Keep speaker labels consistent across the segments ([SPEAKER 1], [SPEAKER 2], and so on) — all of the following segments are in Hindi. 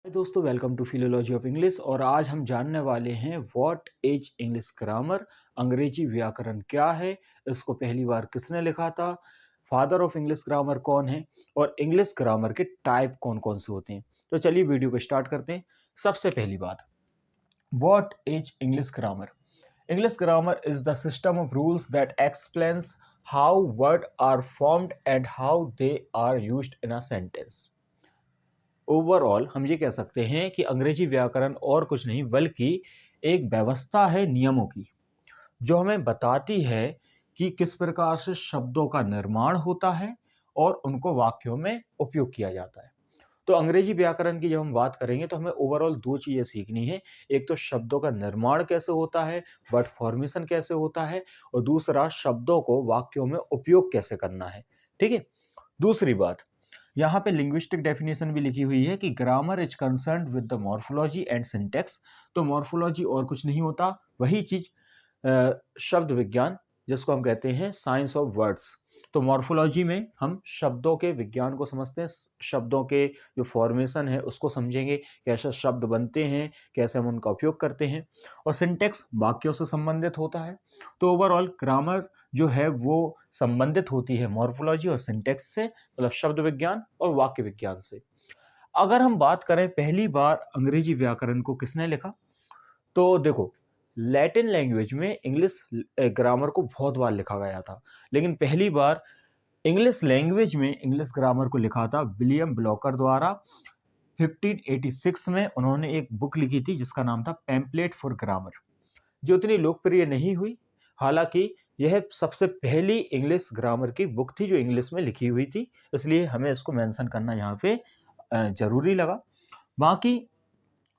[SPEAKER 1] हाय दोस्तों, welcome to philology of English. और आज हम जानने वाले हैं व्हाट इज इंग्लिश ग्रामर। अंग्रेजी व्याकरण क्या है, इसको पहली बार किसने लिखा था, फादर ऑफ इंग्लिश ग्रामर कौन है और इंग्लिश ग्रामर के टाइप कौन कौन से होते हैं। तो चलिए वीडियो को स्टार्ट करते हैं। सबसे पहली बात, what is English grammar. English grammar is the system of rules that explains how word are formed and how they are used in a sentence. Overall हम ये कह सकते हैं कि अंग्रेजी व्याकरण और कुछ नहीं बल्कि एक व्यवस्था है नियमों की, जो हमें बताती है कि किस प्रकार से शब्दों का निर्माण होता है और उनको वाक्यों में उपयोग किया जाता है। तो अंग्रेजी व्याकरण की जब हम बात करेंगे तो हमें ओवरऑल दो चीज़ें सीखनी है। एक तो शब्दों का निर्माण कैसे होता है, वर्ड फॉर्मेशन कैसे होता है, और दूसरा शब्दों को वाक्यों में उपयोग कैसे करना है। ठीक है। दूसरी बात, यहाँ पे लिंग्विस्टिक डेफिनेशन भी लिखी हुई है कि grammar is concerned with the morphology and syntax. तो मॉर्फोलॉजी और कुछ नहीं होता, वही चीज शब्द विज्ञान, जिसको हम कहते हैं साइंस ऑफ वर्ड्स। तो मॉर्फोलॉजी में हम शब्दों के विज्ञान को समझते हैं, शब्दों के जो फॉर्मेशन है उसको समझेंगे, कैसे शब्द बनते हैं, कैसे हम उनका उपयोग करते हैं। और सिंटैक्स वाक्यों से संबंधित होता है। तो ओवरऑल ग्रामर जो है वो संबंधित होती है मॉर्फोलॉजी और सिंटैक्स से, मतलब शब्द विज्ञान और वाक्य विज्ञान से। अगर हम बात करें पहली बार अंग्रेजी व्याकरण को किसने लिखा, तो देखो, लैटिन लैंग्वेज में इंग्लिश ग्रामर को बहुत बार लिखा गया था, लेकिन पहली बार इंग्लिश लैंग्वेज में इंग्लिश ग्रामर को लिखा था विलियम ब्लॉकर द्वारा। 1586 में उन्होंने एक बुक लिखी थी जिसका नाम था पैम्पलेट फॉर ग्रामर, जो इतनी लोकप्रिय नहीं हुई। हालांकि यह सबसे पहली इंग्लिश ग्रामर की बुक थी जो इंग्लिश में लिखी हुई थी, इसलिए हमें इसको मेंशन करना यहाँ पे जरूरी लगा। बाकी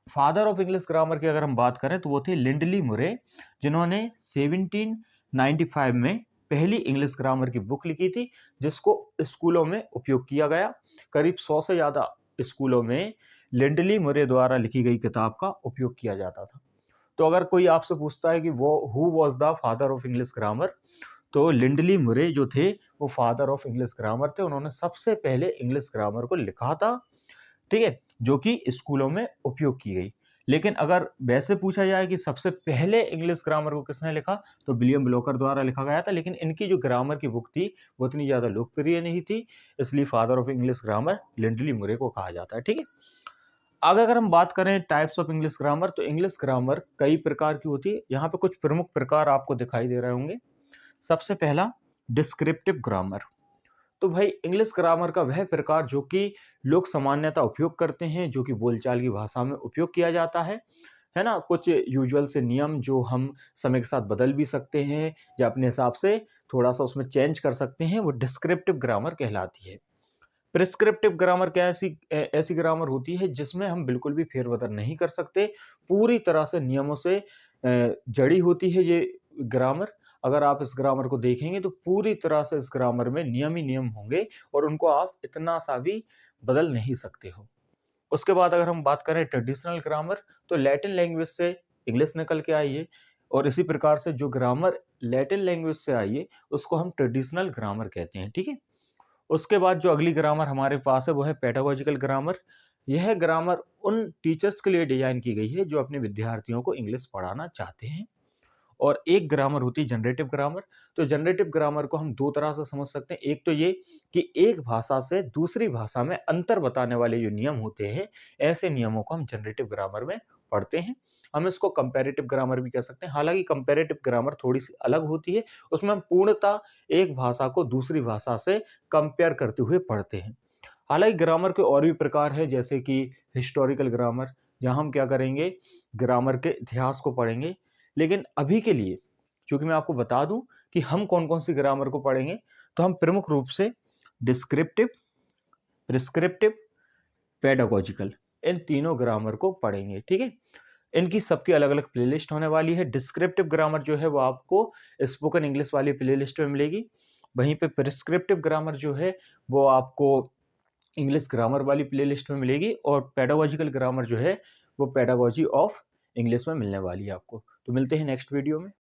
[SPEAKER 1] फादर ऑफ इंग्लिश ग्रामर की अगर हम बात करें तो वो थे लिंडली मुरे, जिन्होंने 1795 में पहली इंग्लिश ग्रामर की बुक लिखी थी, जिसको स्कूलों में उपयोग किया गया। करीब 100 से ज़्यादा स्कूलों में लिंडली मुरे द्वारा लिखी गई किताब का उपयोग किया जाता था। तो अगर कोई आपसे पूछता है कि वो who was the father of English grammar, तो लिंडली मुरे जो थे वो फादर ऑफ इंग्लिश ग्रामर थे। उन्होंने सबसे पहले इंग्लिश ग्रामर को लिखा था, ठीक है, जो कि स्कूलों में उपयोग की गई। लेकिन अगर वैसे पूछा जाए कि सबसे पहले इंग्लिश ग्रामर को किसने लिखा, तो विलियम ब्लोकर द्वारा लिखा गया था। लेकिन इनकी जो ग्रामर की बुक थी वो इतनी ज़्यादा लोकप्रिय नहीं थी, इसलिए फादर ऑफ इंग्लिश ग्रामर लिंडली मुरे को कहा जाता है। ठीक है। आगे अगर हम बात करें टाइप्स ऑफ इंग्लिश ग्रामर, तो इंग्लिश ग्रामर कई प्रकार की होती है। यहाँ पे कुछ प्रमुख प्रकार आपको दिखाई दे रहे होंगे। सबसे पहला, डिस्क्रिप्टिव ग्रामर। तो भाई इंग्लिश ग्रामर का वह प्रकार जो कि लोग सामान्यतः उपयोग करते हैं, जो कि बोलचाल की भाषा में उपयोग किया जाता है ना। कुछ यूजुअल से नियम जो हम समय के साथ बदल भी सकते हैं या अपने हिसाब से थोड़ा सा उसमें चेंज कर सकते हैं, वो डिस्क्रिप्टिव ग्रामर कहलाती है। प्रिस्क्रिप्टिव ग्रामर क्या ऐसी ऐसी ग्रामर होती है जिसमें हम बिल्कुल भी फेरबदल नहीं कर सकते, पूरी तरह से नियमों से जड़ी होती है ये ग्रामर। अगर आप इस ग्रामर को देखेंगे तो पूरी तरह से इस ग्रामर में नियम ही नियम होंगे और उनको आप इतना सा भी बदल नहीं सकते हो। उसके बाद अगर हम बात करें ट्रेडिशनल ग्रामर, तो लैटिन लैंग्वेज से इंग्लिश निकल के आई है, और इसी प्रकार से जो ग्रामर लैटिन लैंग्वेज से आई है उसको हम ट्रेडिशनल ग्रामर कहते हैं। ठीक है। उसके बाद जो अगली ग्रामर हमारे पास है वो है पेडागोजिकल ग्रामर। यह ग्रामर उन टीचर्स के लिए डिजाइन की गई है जो अपने विद्यार्थियों को इंग्लिश पढ़ाना चाहते हैं। और एक ग्रामर होती है जनरेटिव ग्रामर। तो जनरेटिव ग्रामर को हम दो तरह से समझ सकते हैं। एक तो ये कि एक भाषा से दूसरी भाषा में अंतर बताने वाले जो नियम होते हैं, ऐसे नियमों को हम जनरेटिव ग्रामर में पढ़ते हैं। हम इसको कंपैरेटिव ग्रामर भी कह सकते हैं। हालांकि कंपैरेटिव ग्रामर थोड़ी सी अलग होती है, उसमें हम पूर्णतः एक भाषा को दूसरी भाषा से कंपेयर करते हुए पढ़ते हैं। हालांकि ग्रामर के और भी प्रकार है, जैसे कि हिस्टोरिकल ग्रामर, जहाँ हम क्या करेंगे, ग्रामर के इतिहास को पढ़ेंगे। लेकिन अभी के लिए चूंकि मैं आपको बता दूं कि हम कौन कौन सी ग्रामर को पढ़ेंगे, तो हम प्रमुख रूप से डिस्क्रिप्टिव, प्रिस्क्रिप्टिव, पेडागोजिकल, इन तीनों ग्रामर को पढ़ेंगे। ठीक है। इनकी सबकी अलग अलग प्लेलिस्ट होने वाली है। डिस्क्रिप्टिव ग्रामर जो है वो आपको स्पोकन इंग्लिश वाली प्लेलिस्ट में मिलेगी। वहीं पे प्रिस्क्रिप्टिव ग्रामर जो है वो आपको इंग्लिश ग्रामर वाली प्लेलिस्ट में मिलेगी, और पेडागोजिकल ग्रामर जो है वो पेडागोजी ऑफ इंग्लिश में मिलने वाली है आपको। तो मिलते हैं नेक्स्ट वीडियो में।